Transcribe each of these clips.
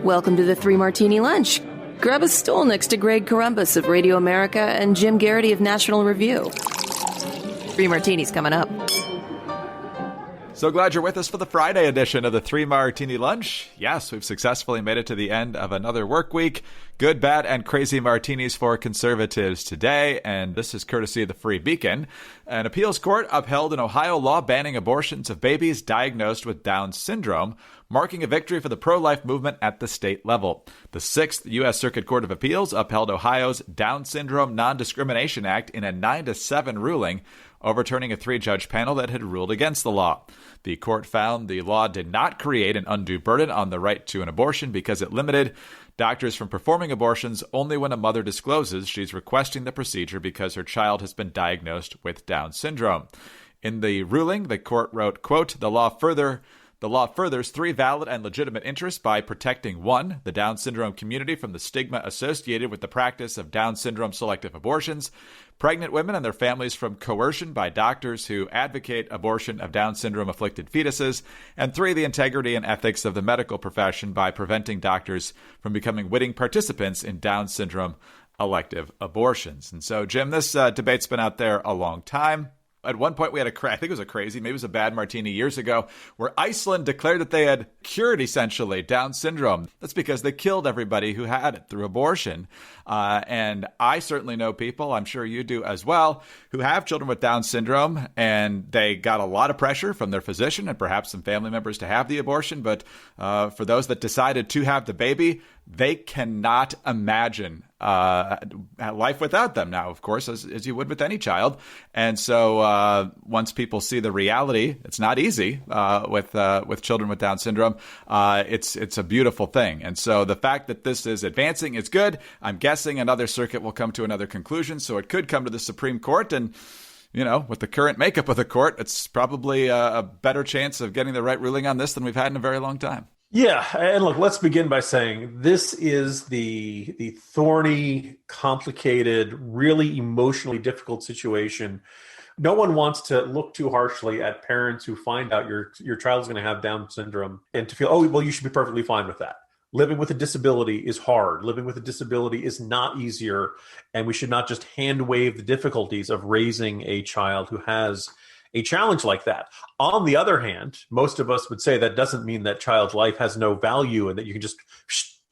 Welcome to the Three Martini Lunch. Grab a stool next to Greg Columbus of Radio America and Jim Garrity of National Review. Three Martinis coming up. So glad you're with us for the Friday edition of the Three Martini Lunch. Yes, we've successfully made it to the end of another work week. Good, bad, and crazy martinis for conservatives today, and this is courtesy of the Free Beacon. An appeals court upheld an Ohio law banning abortions of babies diagnosed with Down syndrome, marking a victory for the pro-life movement at the state level. The 6th U.S. Circuit Court of Appeals upheld Ohio's Down Syndrome Non-Discrimination Act in a 9-7 ruling, overturning a 3-judge panel that had ruled against the law. The court found the law did not create an undue burden on the right to an abortion because it limited doctors from performing abortions only when a mother discloses she's requesting the procedure because her child has been diagnosed with Down syndrome. In the ruling, the court wrote, quote, The law furthers 3 valid and legitimate interests by protecting 1, the Down syndrome community from the stigma associated with the practice of Down syndrome selective abortions, pregnant women and their families from coercion by doctors who advocate abortion of Down syndrome afflicted fetuses, and 3, the integrity and ethics of the medical profession by preventing doctors from becoming witting participants in Down syndrome elective abortions. And so, Jim, this debate's been out there a long time. At one point, we had I think it was a crazy, maybe it was a bad martini years ago, where Iceland declared that they had cured, essentially, Down syndrome. That's because they killed everybody who had it through abortion. And I certainly know people, I'm sure you do as well, who have children with Down syndrome, and they got a lot of pressure from their physician and perhaps some family members to have the abortion. But for those that decided to have the baby, they cannot imagine life without them now, of course, as you would with any child. And so once people see the reality, it's not easy with children with Down syndrome. It's a beautiful thing. And so the fact that this is advancing is good. I'm guessing another circuit will come to another conclusion. So it could come to the Supreme Court. And, you know, with the current makeup of the court, it's probably a better chance of getting the right ruling on this than we've had in a very long time. Yeah, and look, let's begin by saying this is the thorny, complicated, really emotionally difficult situation. No one wants to look too harshly at parents who find out your child's going to have Down syndrome and to feel, oh, well, you should be perfectly fine with that. Living with a disability is hard. Living with a disability is not easier, and we should not just hand wave the difficulties of raising a child who has a challenge like that. On the other hand, most of us would say that doesn't mean that child's life has no value and that you can just,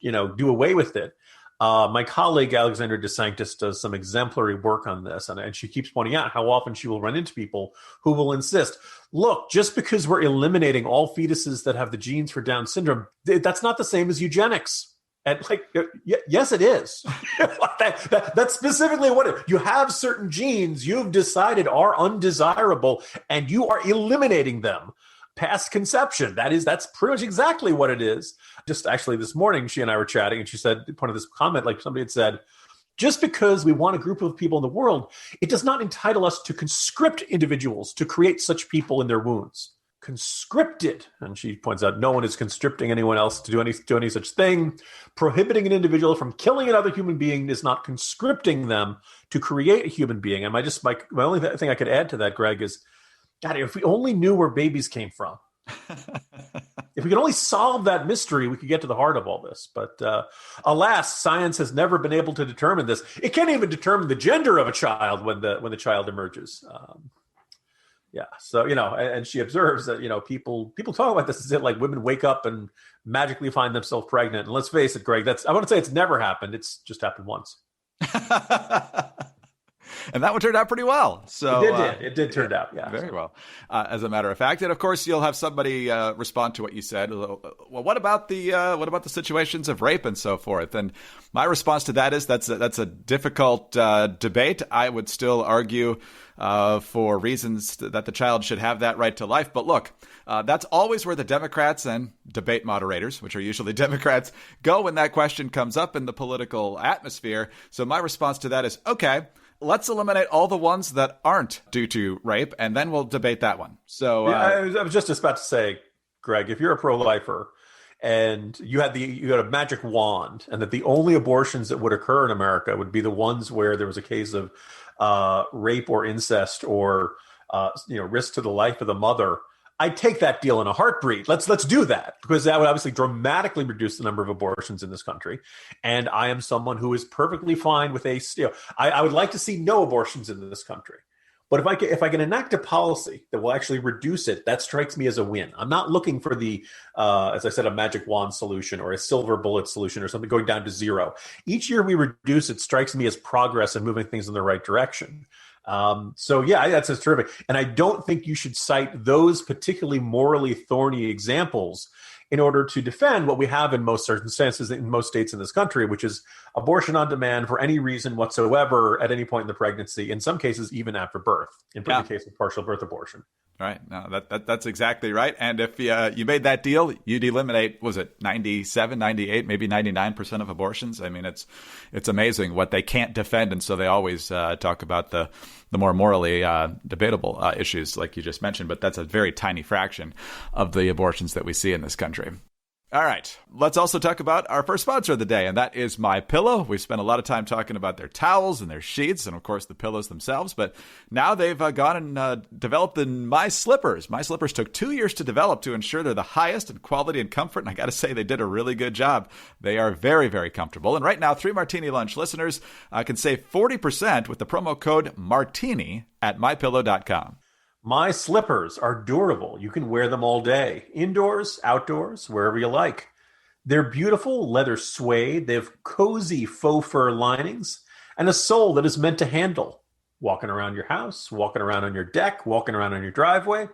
do away with it. My colleague, Alexandra DeSanctis, does some exemplary work on this, and she keeps pointing out how often she will run into people who will insist, look, just because we're eliminating all fetuses that have the genes for Down syndrome, that's not the same as eugenics. And yes, it is. That's specifically what you have certain genes you've decided are undesirable, and you are eliminating them past conception. That's pretty much exactly what it is. Just actually this morning, she and I were chatting, and she said, point of this comment, like somebody had said, just because we want a group of people in the world, it does not entitle us to conscript individuals to create such people in their wounds. Conscripted, and she points out no one is conscripting anyone else to do any such thing. Prohibiting an individual from killing another human being is not conscripting them to create a human being. And my only thing I could add to that, Greg, is, God, if we only knew where babies came from, if we could only solve that mystery, we could get to the heart of all this. But alas, science has never been able to determine this. It can't even determine the gender of a child when the child emerges. Yeah. So, and she observes that, people talk about this as if like women wake up and magically find themselves pregnant. And let's face it, Greg, I want to say it's never happened. It's just happened once. And that one turned out pretty well. So it did turn out. Yeah. Very well. As a matter of fact. And of course, you'll have somebody respond to what you said. Well, what about the situations of rape and so forth? And my response to that is that's a difficult debate. I would still argue for reasons that the child should have that right to life. But look, that's always where the Democrats and debate moderators, which are usually Democrats, go when that question comes up in the political atmosphere. So my response to that is, okay, let's eliminate all the ones that aren't due to rape, and then we'll debate that one. So I was just about to say, Greg, if you're a pro-lifer and you had a magic wand, and that the only abortions that would occur in America would be the ones where there was a case of rape or incest or risk to the life of the mother, I'd take that deal in a heartbeat. Let's do that, because that would obviously dramatically reduce the number of abortions in this country. And I am someone who is perfectly fine with I would like to see no abortions in this country. But if I can enact a policy that will actually reduce it, that strikes me as a win. I'm not looking for as I said, a magic wand solution or a silver bullet solution or something going down to zero. Each year we reduce it strikes me as progress and moving things in the right direction. That's just terrific. And I don't think you should cite those particularly morally thorny examples in order to defend what we have in most circumstances in most states in this country, which is abortion on demand for any reason whatsoever at any point in the pregnancy, in some cases even after birth, in the case of partial birth abortion. Right. No, that's exactly right. And if you made that deal, you'd eliminate, was it 97, 98, maybe 99% of abortions? I mean, it's amazing what they can't defend. And so they always talk about the more morally debatable issues like you just mentioned. But that's a very tiny fraction of the abortions that we see in this country. All right, let's also talk about our first sponsor of the day, and that is MyPillow. We've spent a lot of time talking about their towels and their sheets and, of course, the pillows themselves, but now they've gone and developed the My Slippers. My Slippers took 2 years to develop to ensure they're the highest in quality and comfort, and I got to say they did a really good job. They are very, very comfortable, and right now, 3 Martini Lunch listeners can save 40% with the promo code MARTINI at MyPillow.com. My slippers are durable. You can wear them all day, indoors, outdoors, wherever you like. They're beautiful leather suede. They have cozy faux fur linings and a sole that is meant to handle. Walking around your house, walking around on your deck, walking around on your driveway.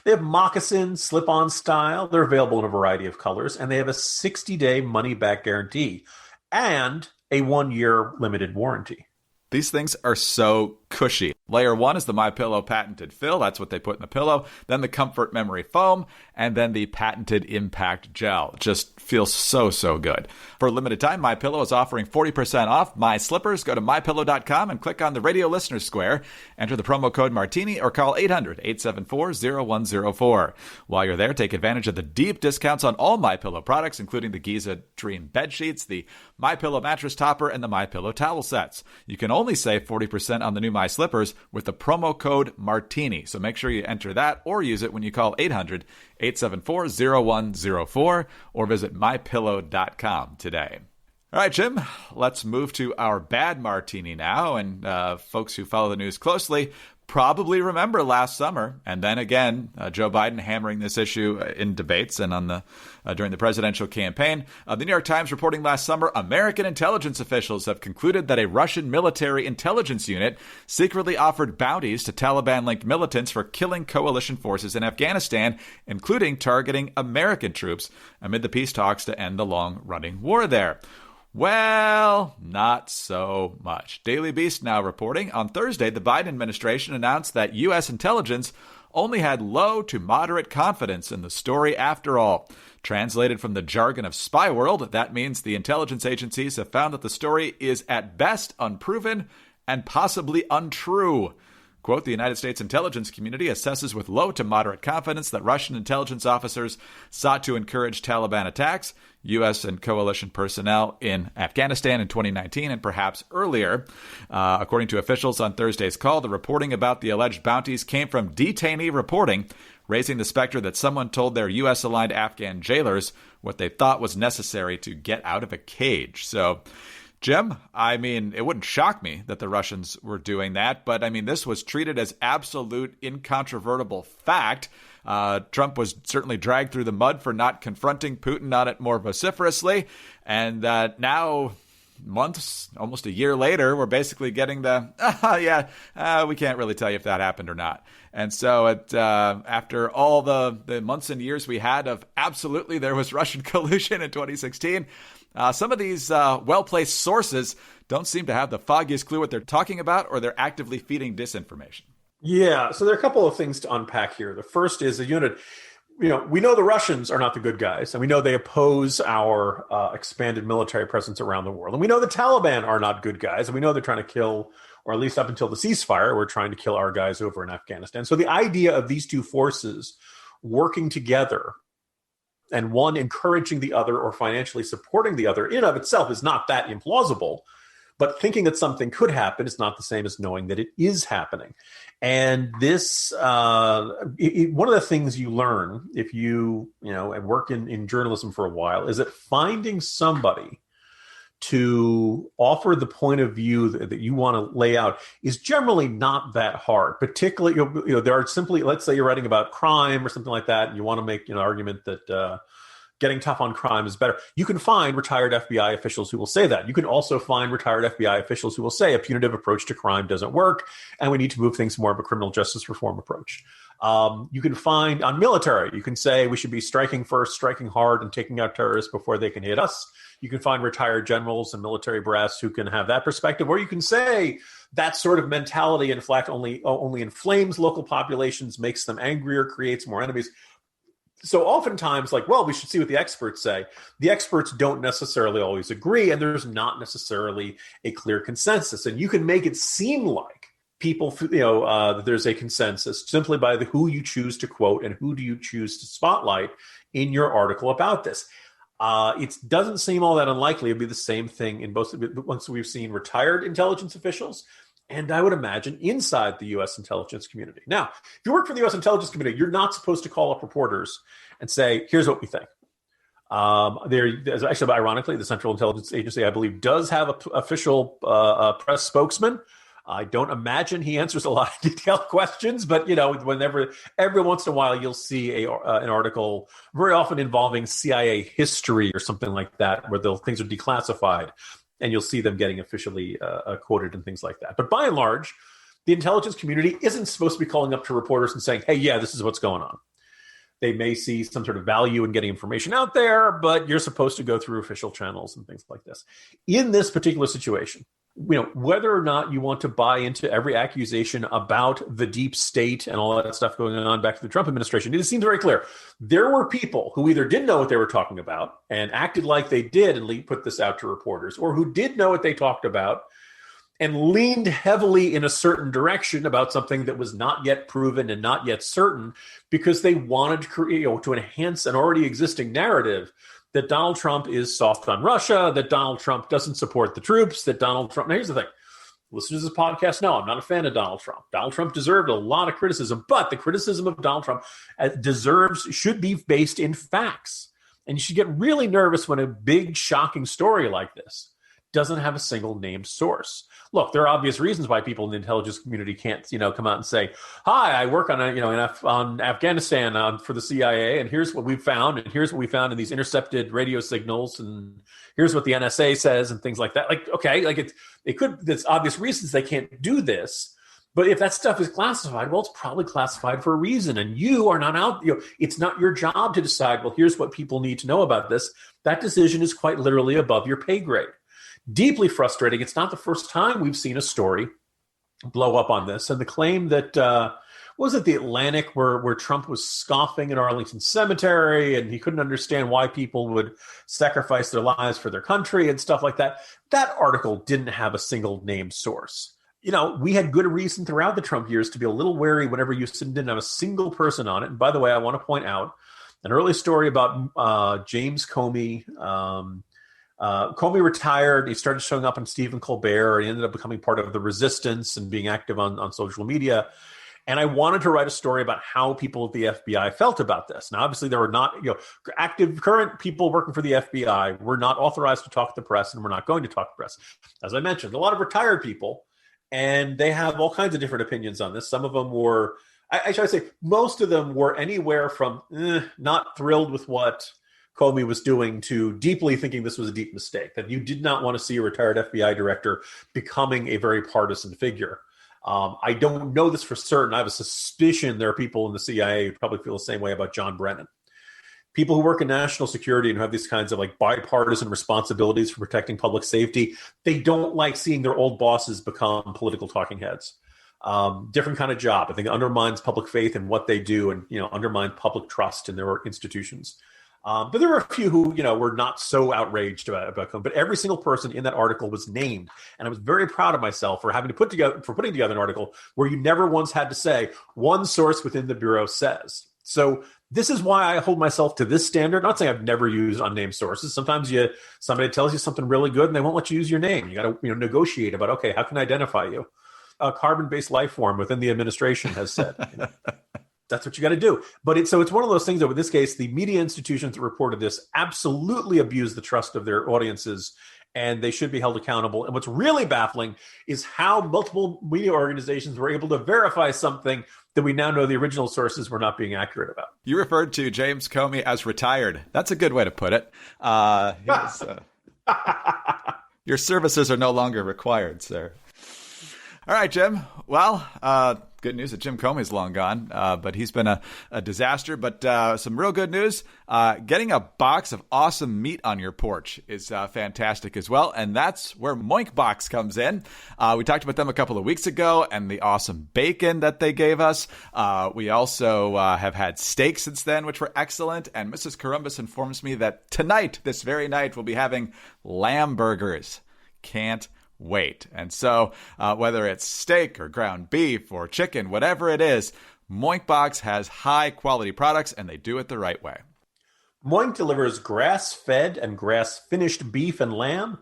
They have moccasin, slip-on style. They're available in a variety of colors, and they have a 60-day money-back guarantee and a 1-year limited warranty. These things are so cushy. Layer 1 is the MyPillow patented fill. That's what they put in the pillow. Then the comfort memory foam, and then the patented impact gel. Just feels so, so good. For a limited time, MyPillow is offering 40% off My Slippers. Go to MyPillow.com and click on the radio listener square. Enter the promo code Martini or call 800-874-0104. While you're there, take advantage of the deep discounts on all MyPillow products, including the Giza Dream bed sheets, the MyPillow mattress topper, and the MyPillow towel sets. You can only save 40% on the new My Slippers with the promo code Martini. So make sure you enter that or use it when you call 800-874-0104 or visit mypillow.com today. All right, Jim, let's move to our bad martini now. And folks who follow the news closely probably remember last summer, and then again, Joe Biden hammering this issue in debates and on during the presidential campaign. The New York Times reporting last summer, American intelligence officials have concluded that a Russian military intelligence unit secretly offered bounties to Taliban-linked militants for killing coalition forces in Afghanistan, including targeting American troops amid the peace talks to end the long-running war there. Well, not so much. Daily Beast now reporting, on Thursday, the Biden administration announced that U.S. intelligence only had low to moderate confidence in the story after all. Translated from the jargon of spy world, that means the intelligence agencies have found that the story is at best unproven and possibly untrue. Quote, the United States intelligence community assesses with low to moderate confidence that Russian intelligence officers sought to encourage Taliban attacks, U.S. and coalition personnel in Afghanistan in 2019 and perhaps earlier. According to officials on Thursday's call, the reporting about the alleged bounties came from detainee reporting, raising the specter that someone told their U.S.-aligned Afghan jailers what they thought was necessary to get out of a cage. So, Jim, I mean, it wouldn't shock me that the Russians were doing that, but I mean, this was treated as absolute incontrovertible fact. Trump was certainly dragged through the mud for not confronting Putin on it more vociferously, and now, months, almost a year later, we're basically getting we can't really tell you if that happened or not. And so after all the months and years we had of absolutely there was Russian collusion in 2016, some of these well-placed sources don't seem to have the foggiest clue what they're talking about, or they're actively feeding disinformation. Yeah, so there are a couple of things to unpack here. The first is we know the Russians are not the good guys, and we know they oppose our expanded military presence around the world. And we know the Taliban are not good guys, and we know they're trying to kill, or at least up until the ceasefire, we're trying to kill our guys over in Afghanistan. So the idea of these two forces working together and one encouraging the other or financially supporting the other in of itself is not that implausible. But thinking that something could happen is not the same as knowing that it is happening. And this, one of the things you learn if you work in journalism for a while is that finding somebody to offer the point of view that you want to lay out is generally not that hard. Particularly, there are simply, let's say you're writing about crime or something like that, and you want to make an argument that getting tough on crime is better. You can find retired FBI officials who will say that. You can also find retired FBI officials who will say a punitive approach to crime doesn't work, and we need to move things more of a criminal justice reform approach. You can find on military, you can say we should be striking first, striking hard, and taking out terrorists before they can hit us. You can find retired generals and military brass who can have that perspective, or you can say that sort of mentality, in fact, only inflames local populations, makes them angrier, creates more enemies. So oftentimes, we should see what the experts say. The experts don't necessarily always agree, and there's not necessarily a clear consensus. And you can make it seem like people, there's a consensus simply by who you choose to quote and who do you choose to spotlight in your article about this. It doesn't seem all that unlikely it'd be the same thing in both. Once we've seen retired intelligence officials, and I would imagine inside the U.S. intelligence community. Now, if you work for the U.S. intelligence community, you're not supposed to call up reporters and say, "Here's what we think." There's actually, ironically, the Central Intelligence Agency, I believe, does have an official press spokesman. I don't imagine he answers a lot of detailed questions, but whenever, every once in a while, you'll see an article, very often involving CIA history or something like that, where things are declassified, and you'll see them getting officially quoted and things like that. But by and large, the intelligence community isn't supposed to be calling up to reporters and saying, "Hey, yeah, this is what's going on." They may see some sort of value in getting information out there, but you're supposed to go through official channels and things like this. In this particular situation, whether or not you want to buy into every accusation about the deep state and all that stuff going on back to the Trump administration, it seems very clear. There were people who either didn't know what they were talking about and acted like they did and put this out to reporters, or who did know what they talked about and leaned heavily in a certain direction about something that was not yet proven and not yet certain, because they wanted to enhance an already existing narrative that Donald Trump is soft on Russia, that Donald Trump doesn't support the troops, that Donald Trump... Now, here's the thing. Listeners to this podcast know I'm not a fan of Donald Trump. Donald Trump deserved a lot of criticism, but the criticism of Donald Trump should be based in facts. And you should get really nervous when a big, shocking story like this doesn't have a single named source. Look, there are obvious reasons why people in the intelligence community can't, come out and say, "Hi, I work on on Afghanistan for the CIA, and here's what we found, and here's what we found in these intercepted radio signals, and here's what the NSA says," and things like that. There's obvious reasons they can't do this. But if that stuff is classified, well, it's probably classified for a reason, and you are not out. It's not your job to decide, well, here's what people need to know about this. That decision is quite literally above your pay grade. Deeply frustrating. It's not the first time we've seen a story blow up on this. And the claim that, was it the Atlantic, where Trump was scoffing at Arlington Cemetery and he couldn't understand why people would sacrifice their lives for their country and stuff like that. That article didn't have a single named source. We had good reason throughout the Trump years to be a little wary whenever you didn't have a single person on it. And by the way, I want to point out an early story about James Comey. Comey retired. He started showing up on Stephen Colbert. He ended up becoming part of the resistance and being active on social media. And I wanted to write a story about how people at the FBI felt about this. Now, obviously, there were not active current people working for the FBI. Were not authorized to talk to the press, and we're not going to talk to the press. As I mentioned, a lot of retired people, and they have all kinds of different opinions on this. Some of them were, I should say, most of them were anywhere from not thrilled with what Comey was doing to deeply thinking this was a deep mistake, that you did not want to see a retired FBI director becoming a very partisan figure. I don't know this for certain. I have a suspicion there are people in the CIA who probably feel the same way about John Brennan. People who work in national security and who have these kinds of bipartisan responsibilities for protecting public safety, they don't like seeing their old bosses become political talking heads. Different kind of job. I think it undermines public faith in what they do and, undermines public trust in their institutions. But there were a few who, were not so outraged about Comey. But every single person in that article was named. And I was very proud of myself for putting together an article where you never once had to say one source within the Bureau says. So This is why I hold myself to this standard. Not saying I've never used unnamed sources. Sometimes somebody tells you something really good and they won't let you use your name. You got to negotiate about, okay, how can I identify you? A carbon-based life form within the administration has said. That's what you got to do. But it's one of those things that, in this case, the media institutions that reported this absolutely abused the trust of their audiences, and they should be held accountable. And what's really baffling is how multiple media organizations were able to verify something that we now know the original sources were not being accurate about. You referred to James Comey as retired. That's a good way to put it. Your services are no longer required, sir. All right, Jim. Well, good news that Jim Comey's long gone, but he's been a disaster. But some real good news, getting a box of awesome meat on your porch is fantastic as well. And that's where Moink Box comes in. We talked about them a couple of weeks ago and the awesome bacon that they gave us. We also have had steak since then, which were excellent. And Mrs. Columbus informs me that tonight, this very night, we'll be having lamb burgers. Can't wait. And so whether it's steak or ground beef or chicken, whatever it is, Moink Box has high quality products and they do it the right way. Moink delivers grass-fed and grass-finished beef and lamb,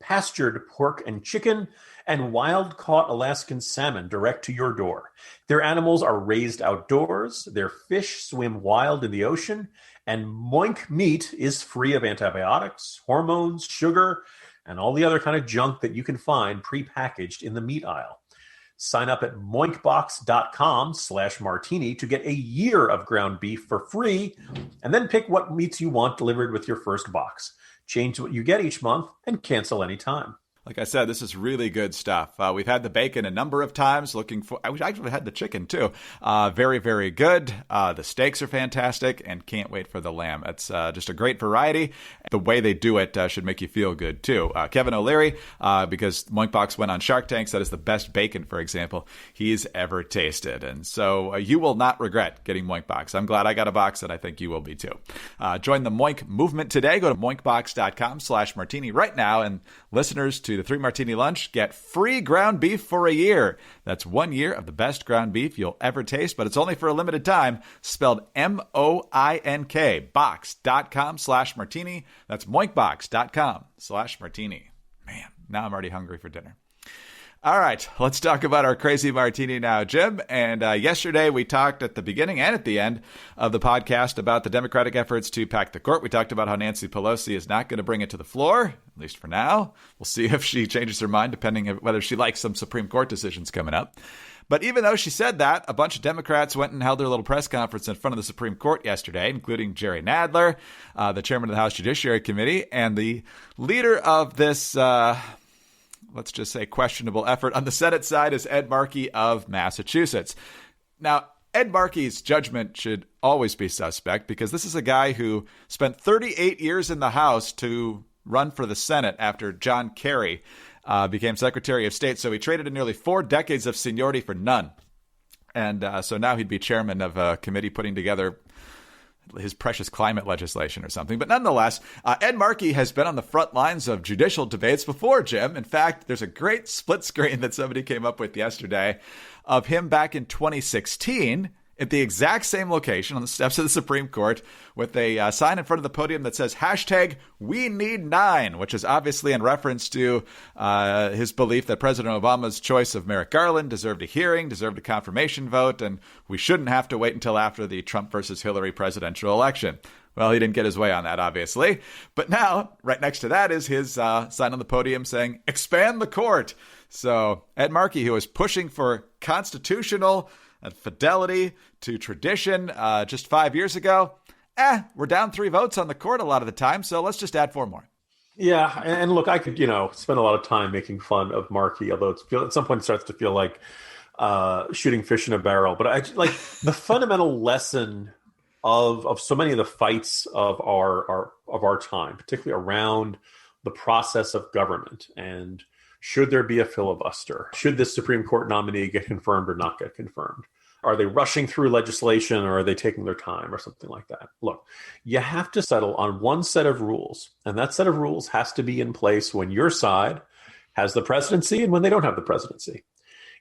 pastured pork and chicken, and wild-caught Alaskan salmon direct to your door. Their animals are raised outdoors, their fish swim wild in the ocean, and Moink meat is free of antibiotics, hormones, sugar, and all the other kind of junk that you can find prepackaged in the meat aisle. Sign up at moinkbox.com/martini to get a year of ground beef for free, and then pick what meats you want delivered with your first box. Change what you get each month and cancel anytime. Like I said, this is really good stuff. We've had the bacon a number of times. I actually had the chicken too. Very, very good. The steaks are fantastic, and can't wait for the lamb. It's just a great variety. The way they do it should make you feel good too. Kevin O'Leary, because Moink Box went on Shark Tank, said it's the best bacon, for example, he's ever tasted. And so you will not regret getting Moink Box. I'm glad I got a box, and I think you will be too. Join the Moink Movement today. Go to moinkbox.com/martini right now, and listeners to the 3 Martini Lunch get free ground beef for a year. That's 1 year of the best ground beef you'll ever taste, but it's only for a limited time. Spelled MOINK, box.com/martini. That's moinkbox.com/martini. Man, now I'm already hungry for dinner. All right, let's talk about our crazy martini now, Jim. And yesterday we talked at the beginning and at the end of the podcast about the Democratic efforts to pack the court. We talked about how Nancy Pelosi is not going to bring it to the floor, at least for now. We'll see if she changes her mind, depending on whether she likes some Supreme Court decisions coming up. But even though she said that, a bunch of Democrats went and held their little press conference in front of the Supreme Court yesterday, including Jerry Nadler, the chairman of the House Judiciary Committee, and the leader of this let's just say questionable effort on the Senate side is Ed Markey of Massachusetts. Now, Ed Markey's judgment should always be suspect because this is a guy who spent 38 years in the House to run for the Senate after John Kerry became Secretary of State. So he traded in nearly 4 decades of seniority for none. And so now he'd be chairman of a committee putting together his precious climate legislation or something. But nonetheless, Ed Markey has been on the front lines of judicial debates before, Jim. In fact, there's a great split screen that somebody came up with yesterday of him back in 2016 at the exact same location on the steps of the Supreme Court with a sign in front of the podium that says #WeNeedNine, which is obviously in reference to his belief that President Obama's choice of Merrick Garland deserved a hearing, deserved a confirmation vote, and we shouldn't have to wait until after the Trump versus Hillary presidential election. Well, he didn't get his way on that, obviously. But now, right next to that is his sign on the podium saying, expand the court. So Ed Markey, who was pushing for constitutional and fidelity to tradition just 5 years ago, we're down 3 votes on the court a lot of the time, so let's just add 4 more. Yeah, and look, I could, spend a lot of time making fun of Markey, although at some point it starts to feel like shooting fish in a barrel. But I like the fundamental lesson of so many of the fights of our time, particularly around the process of government and should there be a filibuster? Should this Supreme Court nominee get confirmed or not get confirmed? Are they rushing through legislation or are they taking their time or something like that? Look, you have to settle on one set of rules, and that set of rules has to be in place when your side has the presidency and when they don't have the presidency.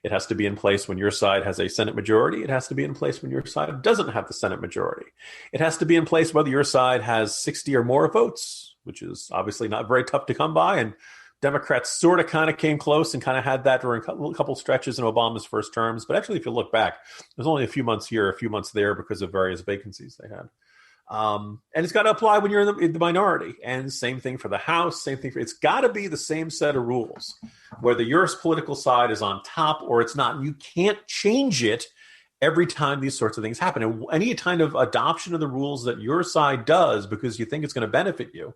It has to be in place when your side has a Senate majority. It has to be in place when your side doesn't have the Senate majority. It has to be in place whether your side has 60 or more votes, which is obviously not very tough to come by. And Democrats sort of kind of came close and kind of had that during a couple stretches in Obama's first terms. But actually, if you look back, there's only a few months here, a few months there because of various vacancies they had. And it's got to apply when you're in the minority. And same thing for the House, same thing it's got to be the same set of rules, whether your political side is on top or it's not. You can't change it every time these sorts of things happen. And any kind of adoption of the rules that your side does because you think it's going to benefit you,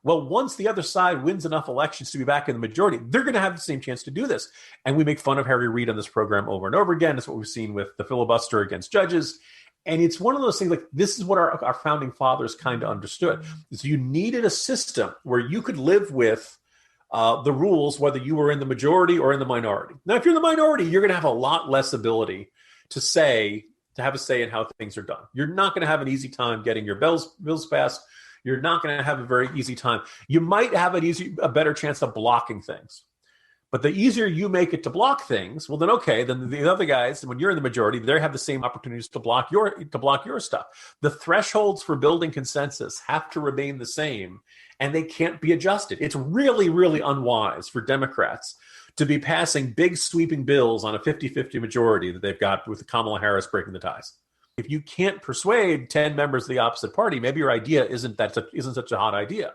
well, once the other side wins enough elections to be back in the majority, they're going to have the same chance to do this. And we make fun of Harry Reid on this program over and over again. That's what we've seen with the filibuster against judges. And it's one of those things like this is what our founding fathers kind of understood. Is you needed a system where you could live with the rules, whether you were in the majority or in the minority. Now, if you're in the minority, you're going to have a lot less ability to have a say in how things are done. You're not going to have an easy time getting your bills passed. You're not going to have a very easy time. You might have a better chance of blocking things. But the easier you make it to block things, well, then the other guys, when you're in the majority, they have the same opportunities to block your stuff. The thresholds for building consensus have to remain the same, and they can't be adjusted. It's really, really unwise for Democrats to be passing big sweeping bills on a 50-50 majority that they've got with Kamala Harris breaking the ties. If you can't persuade 10 members of the opposite party, maybe your idea isn't such a hot idea.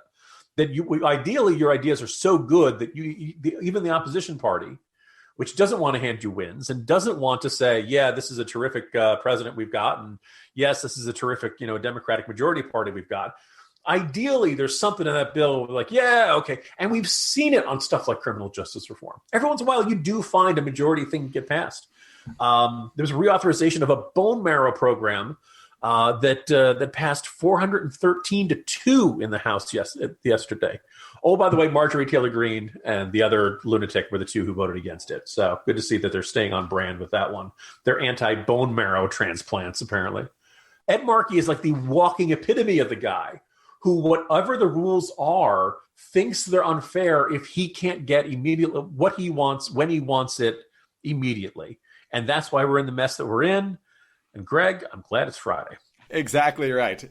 That ideally your ideas are so good that even the opposition party, which doesn't want to hand you wins and doesn't want to say, yeah, this is a terrific president we've got, and yes, this is a terrific Democratic majority party we've got. Ideally, there's something in that bill like, yeah, okay, and we've seen it on stuff like criminal justice reform. Every once in a while, you do find a majority thing get passed. There was a reauthorization of a bone marrow program that passed 413-2 in the House yesterday. Oh, by the way, Marjorie Taylor Greene and the other lunatic were the two who voted against it. So good to see that they're staying on brand with that one. They're anti-bone marrow transplants, apparently. Ed Markey is like the walking epitome of the guy who, whatever the rules are, thinks they're unfair if he can't get immediately what he wants when he wants it immediately. And that's why we're in the mess that we're in. And Greg, I'm glad it's Friday. Exactly right.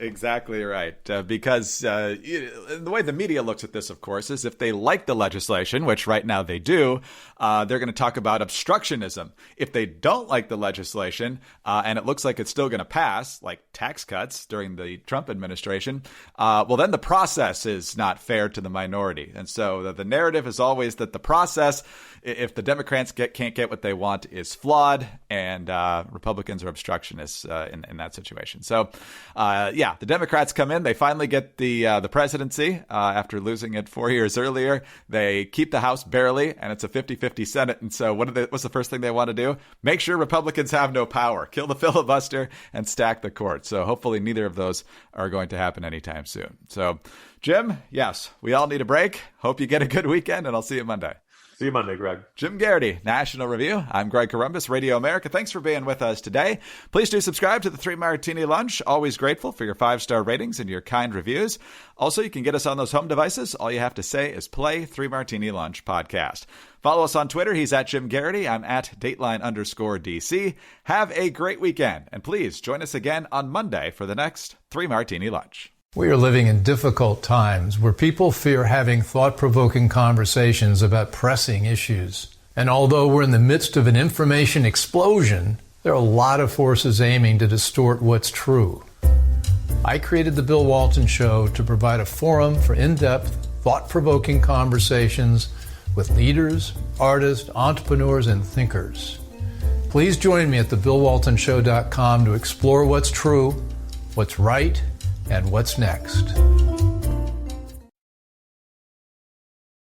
Because the way the media looks at this, of course, is if they like the legislation, which right now they do, they're going to talk about obstructionism. If they don't like the legislation, and it looks like it's still going to pass, like tax cuts during the Trump administration, well, then the process is not fair to the minority. And so the narrative is always that the process, if the Democrats can't get what they want, is flawed, and Republicans are obstructionists in that situation. So, the Democrats come in. They finally get the presidency after losing it 4 years earlier. They keep the House barely, and it's a 50-50 Senate. And so what's the first thing they want to do? Make sure Republicans have no power, kill the filibuster, and stack the court. So hopefully neither of those are going to happen anytime soon. So, Jim, yes, we all need a break. Hope you get a good weekend, and I'll see you Monday. See you Monday, Greg. Jim Garrity, National Review. I'm Greg Columbus, Radio America. Thanks for being with us today. Please do subscribe to the 3 Martini Lunch. Always grateful for your 5-star ratings and your kind reviews. Also, you can get us on those home devices. All you have to say is play 3 Martini Lunch podcast. Follow us on Twitter. He's at Jim Garrity. I'm at Dateline_DC. Have a great weekend. And please join us again on Monday for the next 3 Martini Lunch. We are living in difficult times where people fear having thought-provoking conversations about pressing issues. And although we're in the midst of an information explosion, there are a lot of forces aiming to distort what's true. I created The Bill Walton Show to provide a forum for in-depth, thought-provoking conversations with leaders, artists, entrepreneurs, and thinkers. Please join me at thebillwaltonshow.com to explore what's true, what's right, and what's next.